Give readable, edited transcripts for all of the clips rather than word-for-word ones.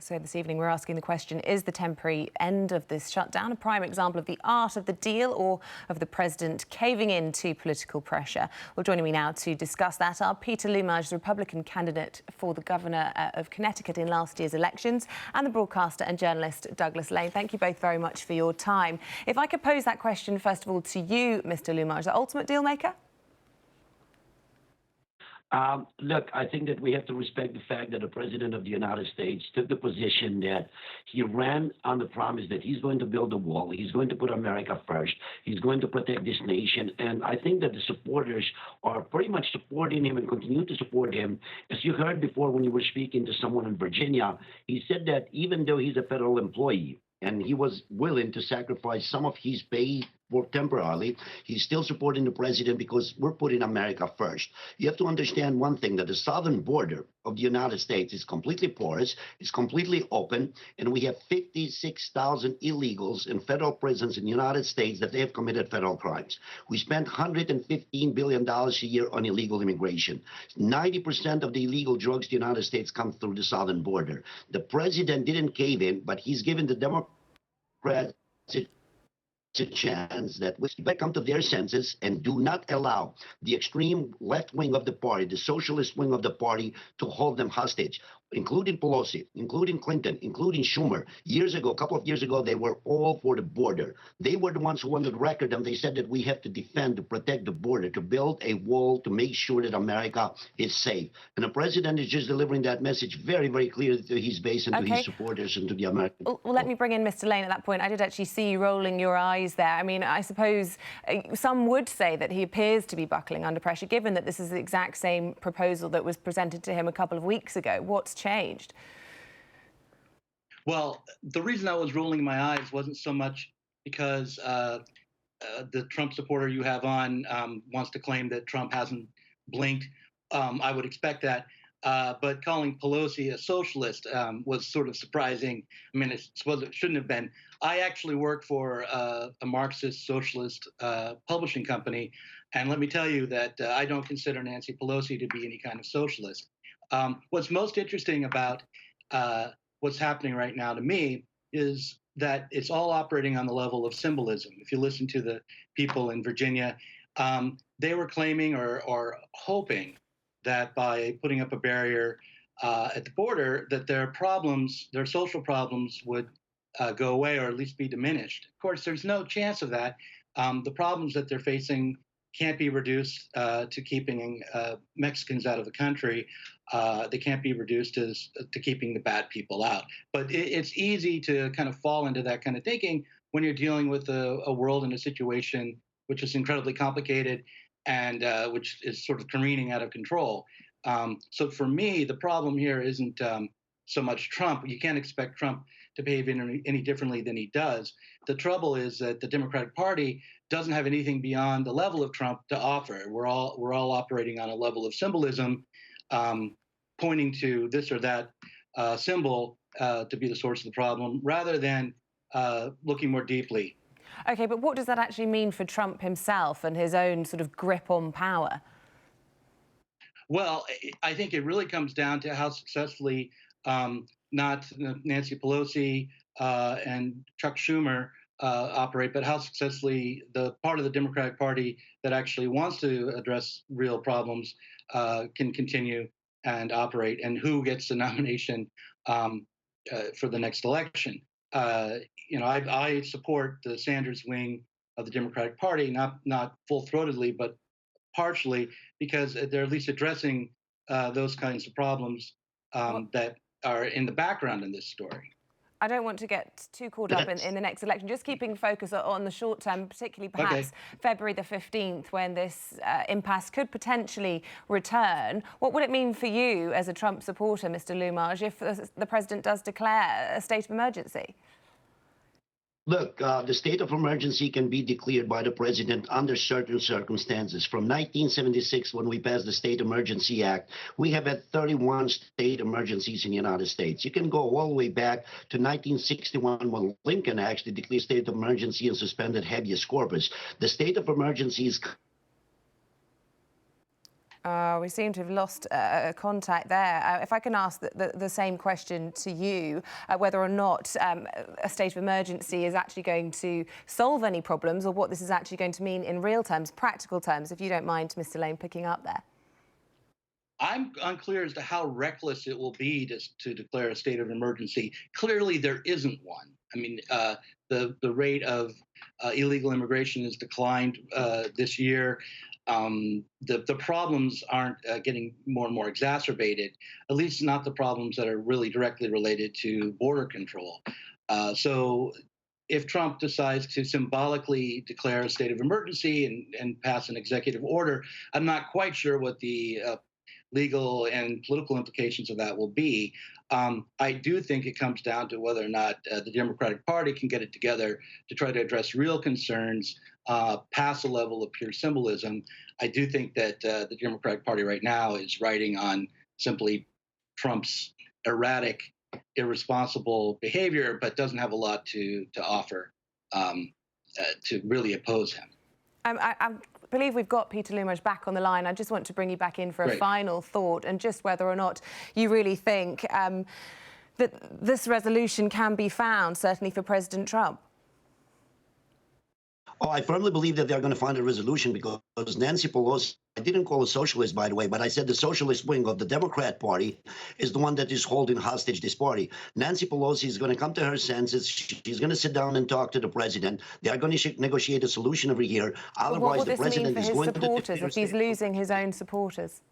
So this evening we're asking the question, is the temporary end of this shutdown a prime example of the art of the deal or of the president caving in to political pressure? Well, joining me now to discuss that are Peter Lumaj, the Republican candidate for the governor of Connecticut in last year's elections, and the broadcaster and journalist Douglas Lain. Thank you both very much for your time. If I could pose that question first of all to you, Mr. Lumaj, the ultimate deal maker? Look, I think that we have to respect the fact that the President of the United States took the position that he ran on the promise that he's going to build a wall, he's going to put America first, he's going to protect this nation. And I think that the supporters are pretty much supporting him and continue to support him. As you heard before when you were speaking to someone in Virginia, he said that even though he's a federal employee, and he was willing to sacrifice some of his pay for temporarily, he's still supporting the president because we're putting America first. You have to understand one thing, that the southern border of the United States is completely porous, it's completely open, and we have 56,000 illegals in federal prisons in the United States that they have committed federal crimes. We spend $115 billion a year on illegal immigration. 90% of the illegal drugs in the United States come through the southern border. The president didn't cave in, but he's given the Democrats a chance that we come to their senses and do not allow the extreme left wing of the party, the socialist wing of the party, to hold them hostage, including Pelosi, including Clinton, including Schumer. Years ago, a couple of years ago, they were all for the border. They were the ones who won the record, and they said that we have to defend, to protect the border, to build a wall, to make sure that America is safe. And the president is just delivering that message very, very clearly to his base and to his supporters and to the American people. Well, let me bring in Mr. Lain at that point. I did actually see you rolling your eyes there. I mean, I suppose some would say that he appears to be buckling under pressure, given that this is the exact same proposal that was presented to him a couple of weeks ago. What's changed? Well, the reason I was rolling my eyes wasn't so much because the Trump supporter you have on wants to claim that Trump hasn't blinked. I would expect that. But calling Pelosi a socialist was sort of surprising. I mean, it shouldn't have been. I actually work for a Marxist socialist publishing company, and let me tell you that I don't consider Nancy Pelosi to be any kind of socialist. What's most interesting about what's happening right now to me is that it's all operating on the level of symbolism. If you listen to the people in Virginia, they were claiming or hoping that by putting up a barrier at the border, that their problems, their social problems would go away or at least be diminished. Of course, there's no chance of that. The problems that they're facing can't be reduced to keeping Mexicans out of the country. They can't be reduced to keeping the bad people out. But it's easy to kind of fall into that kind of thinking when you're dealing with a world and a situation which is incredibly complicated and which is sort of careening out of control. So for me, the problem here isn't so much Trump. You can't expect Trump to behave any differently than he does. The trouble is that the Democratic Party doesn't have anything beyond the level of Trump to offer. We're all operating on a level of symbolism, pointing to this or that symbol to be the source of the problem, rather than looking more deeply. Okay, but what does that actually mean for Trump himself and his own sort of grip on power? Well, I think it really comes down to how successfully not Nancy Pelosi and Chuck Schumer operate, but how successfully the part of the Democratic Party that actually wants to address real problems can continue and operate, and who gets the nomination for the next election. You know, I support the Sanders wing of the Democratic Party, not full-throatedly, but partially, because they're at least addressing those kinds of problems that are in the background in this story. I don't want to get too caught up in the next election, just keeping focus on the short term, particularly perhaps February the 15th, when this impasse could potentially return. What would it mean for you as a Trump supporter, Mr. Lumaj, if the president does declare a state of emergency? Look, the state of emergency can be declared by the president under certain circumstances. From 1976, when we passed the State Emergency Act, we have had 31 state emergencies in the United States. You can go all the way back to 1961, when Lincoln actually declared state of emergency and suspended habeas corpus. The state of emergency is We seem to have lost contact there. If I can ask the same question to you, whether or not a state of emergency is actually going to solve any problems, or what this is actually going to mean in real terms, practical terms, if you don't mind, Mr. Lain, picking up there. I'm unclear as to how reckless it will be to declare a state of emergency. Clearly, there isn't one. I mean, the rate of illegal immigration has declined this year. The problems aren't getting more and more exacerbated, at least not the problems that are really directly related to border control. So if Trump decides to symbolically declare a state of emergency and pass an executive order, I'm not quite sure what the legal and political implications of that will be. I do think it comes down to whether or not the Democratic Party can get it together to try to address real concerns past the level of pure symbolism. I do think that the Democratic Party right now is riding on simply Trump's erratic, irresponsible behavior, but doesn't have a lot to offer to really oppose him. I believe we've got Peter Lumaj back on the line. I just want to bring you back in for a final thought, and just whether or not you really think that this resolution can be found, certainly for President Trump. Oh, I firmly believe that they're going to find a resolution, because Nancy Pelosi, I didn't call her socialist, by the way, but I said the socialist wing of the Democrat Party is the one that is holding hostage this party. Nancy Pelosi is going to come to her senses. She's going to sit down and talk to the president. They are going to negotiate a solution every year. Otherwise, the president is going to... What will this mean for his supporters if he's losing his own supporters?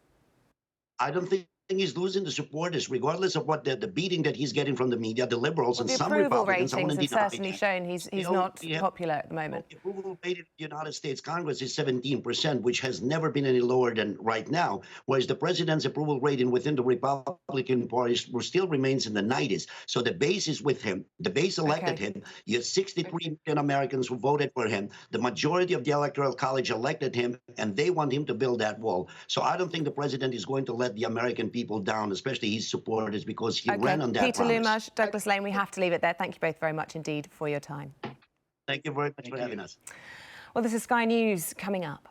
I don't think he's losing the supporters, regardless of what the beating that he's getting from the media, the liberals and some Republicans. The approval ratings have certainly shown he's not popular at the moment. The approval rate in the United States Congress is 17%, which has never been any lower than right now, whereas the president's approval rating within the Republican Party still remains in the 90s. So the base is with him. The base elected him. You have 63 million Americans who voted for him. The majority of the Electoral College elected him, and they want him to build that wall. So I don't think the president is going to let the American people down, especially his supporters, because he ran on that Peter promise. Lumaj, Douglas Lain, we have to leave it there. Thank you both very much indeed for your time. Thank you very much for having us. Well, this is Sky News coming up.